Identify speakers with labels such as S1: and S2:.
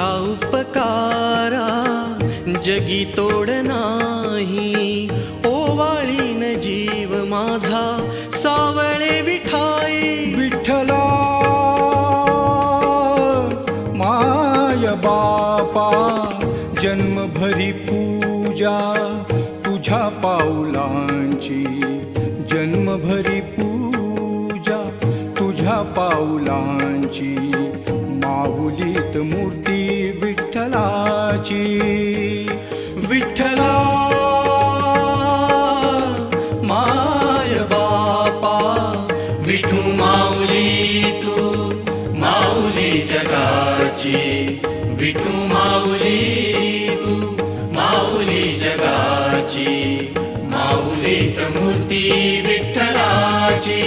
S1: तुझ्या उपकारा जगी तोड नाही, ओवाळीन जीव माझा सावळे विठाई.
S2: विठ्ठला माय बापा जन्मभरी पूजा तुझ्या पाऊलांची, जन्मभरी पूजा तुझ्या पाऊलांची. माऊलीत मूर्ती विठ्ठलाची.
S1: विठ्ठला माय बापा विठू माऊली तू माऊली जगाची. विठू माऊली तू माऊली जगाची. माऊलीत मूर्ती विठ्ठलाची.